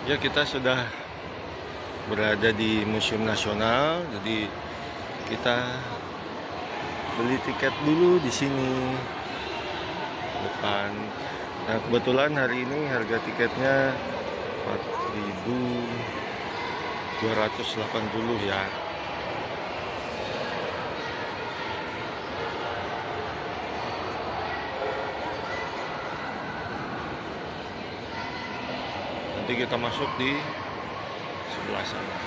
Ya, kita sudah berada di Museum Nasional, jadi kita beli tiket dulu di sini depan. Nah, kebetulan hari ini harga tiketnya 4.280 ya. Nanti kita masuk di sebelah sana.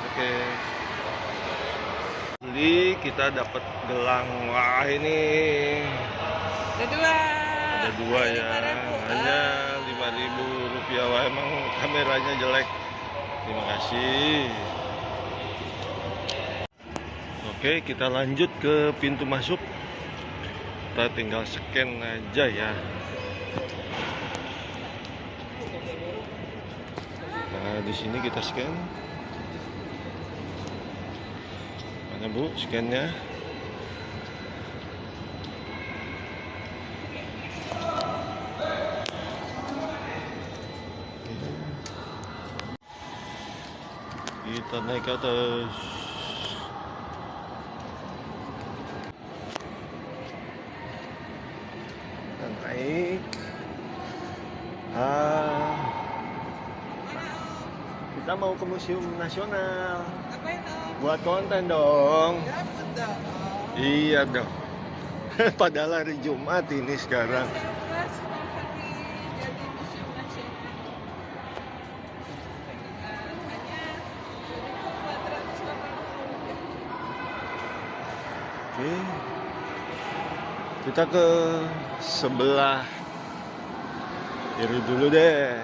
Oke. Beli, kita dapat gelang. Wah, ini Ada dua. ada dua ya. 5.000. Hanya 5.000 rupiah. Wah, emang kameranya jelek. Terima kasih. Oke, kita lanjut ke pintu masuk. Kita tinggal scan aja ya. Nah, di sini kita scan. Mana Bu scannya? Kita naik ke atas. Kita naik. Kita mau ke Museum Nasional. Apa itu? Buat konten dong. Ya, betul. Iya dong. Padahal hari Jumat ini sekarang. Saya hari jadi museum nasional. Hanya 280. Oke. Kita ke sebelah kiri dulu deh.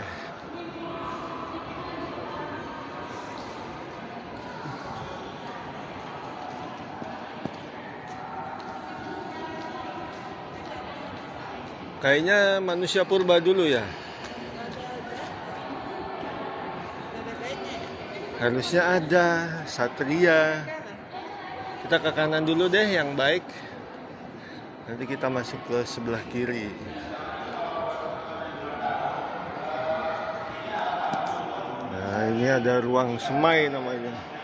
Kayaknya manusia purba dulu ya. Harusnya ada satria. Kita ke kanan dulu deh yang baik. Nanti kita masuk ke sebelah kiri. Nah, ini ada ruang semai namanya.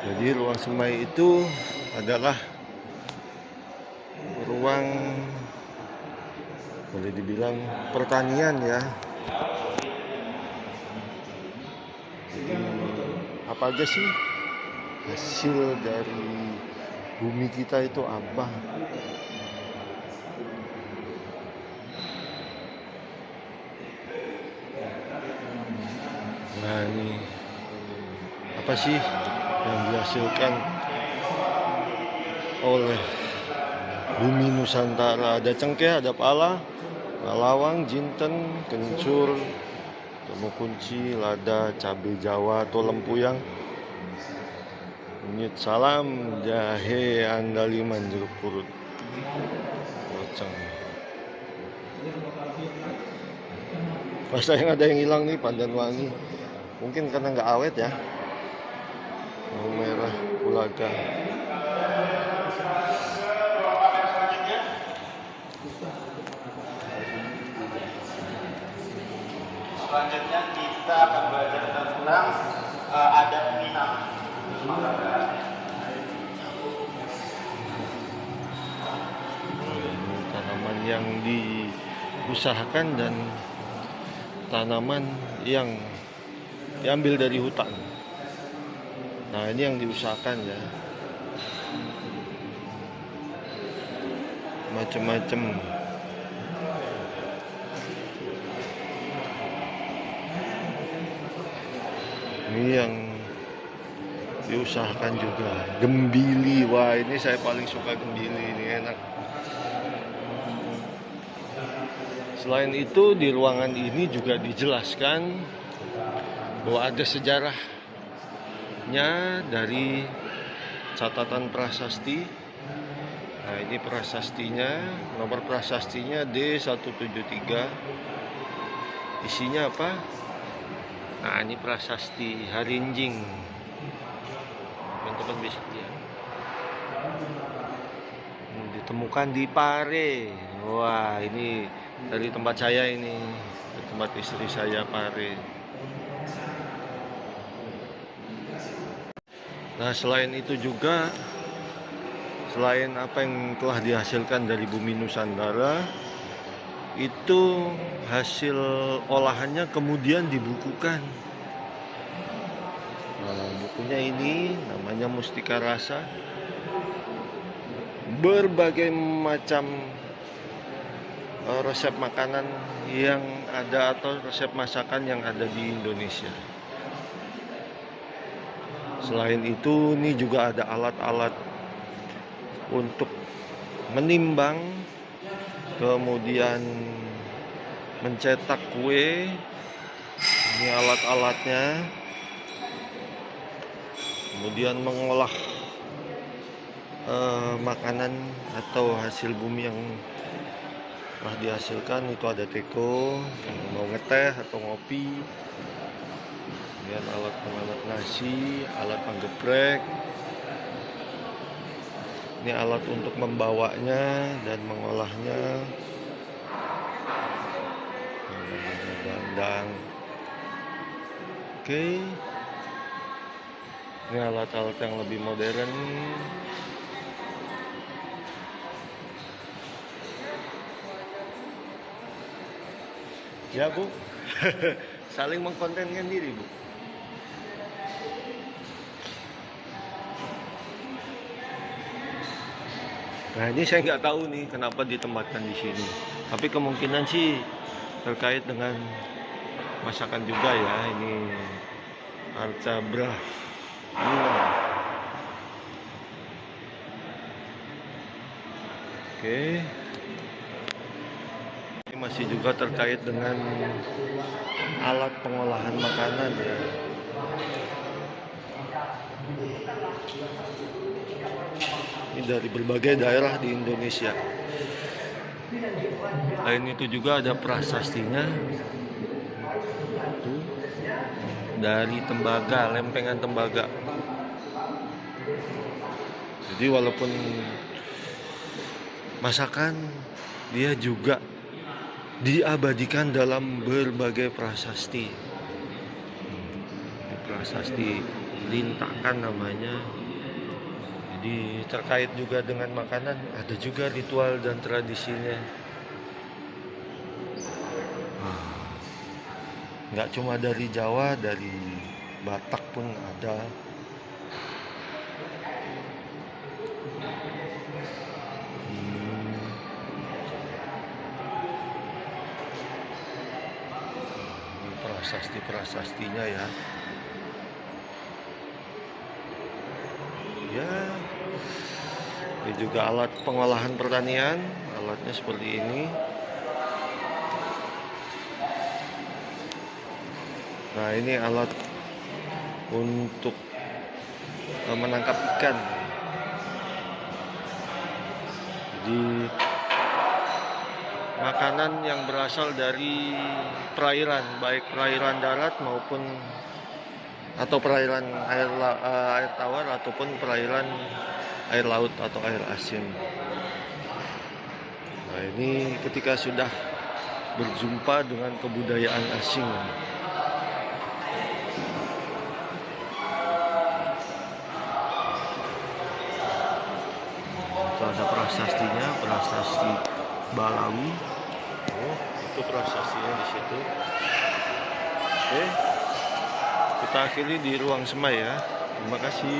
Jadi ruang semai itu adalah ruang, boleh dibilang, pertanian ya. Jadi apa aja sih hasil dari bumi kita itu apa? Nah, ini apa sih yang dihasilkan oleh bumi Nusantara? Ada cengkeh, ada pala, lawang, jinten, kencur, temu kunci, lada, cabai Jawa atau lempuyang, kunyit salam, jahe, andaliman, jeruk purut, kocang. Rasa yang ada yang hilang nih, pandan wangi. Mungkin karena nggak awet ya. Bawang merah, kulaga. Selanjutnya kita akan belajar tentang adat Minang. Tanaman yang diusahakan dan tanaman yang diambil dari hutan. Nah, ini yang diusahakan ya. Macam-macam. Ini yang diusahakan juga. Gembili. Wah, ini saya paling suka gembili. Ini enak. Selain itu, di ruangan ini juga dijelaskan bahwa ada sejarahnya dari catatan prasasti. Nah, ini prasastinya, nomor prasastinya D173. Isinya apa? Nah, ini prasasti Harinjing. Teman-teman bisa lihat. Ini ditemukan di Pare. Wah, ini dari tempat saya ini, dari tempat istri saya Pare. Nah, selain itu juga, selain apa yang telah dihasilkan dari bumi Nusantara, itu hasil olahannya kemudian dibukukan. Nah, bukunya ini namanya Mustika Rasa. Berbagai macam resep makanan yang ada atau resep masakan yang ada di Indonesia. Selain itu, ini juga ada alat-alat untuk menimbang, kemudian mencetak kue. Ini alat-alatnya. Kemudian mengolah makanan atau hasil bumi yang telah dihasilkan. Itu ada teko, mau ngeteh atau ngopi. Kemudian alat pengalat nasi, alat penggeprek. Ini alat untuk membawanya dan mengolahnya. Namanya bandang. Oke. Ini alat-alat yang lebih modern. Ya, Bu. Saling mengkontenkan diri, Bu. Nah, ini saya nggak tahu nih kenapa ditempatkan di sini. Tapi kemungkinan sih terkait dengan masakan juga ya. Ini arca brah. Oke. Ini masih juga terkait dengan alat pengolahan makanan ya. Ini dari berbagai daerah di Indonesia. Selain itu juga ada prasastinya. Tuh, dari tembaga, lempengan tembaga. Jadi walaupun masakan, dia juga diabadikan dalam berbagai prasasti. Prasasti lintakan namanya. Jadi terkait juga dengan makanan, ada juga ritual dan tradisinya. Nggak cuma dari Jawa, dari Batak pun ada. Ini prasasti-prasastinya ya. Ya, ini juga alat pengolahan pertanian, alatnya seperti ini. Nah, ini alat untuk menangkap ikan. Jadi makanan yang berasal dari perairan, baik perairan darat maupun atau perairan air tawar ataupun perairan air laut atau air asin. Nah, ini ketika sudah berjumpa dengan kebudayaan asing. Itu ada prasastinya, prasasti Balawi. Oh, itu prasastinya di situ. Oke. Kita akhiri di ruang semai ya. Terima kasih.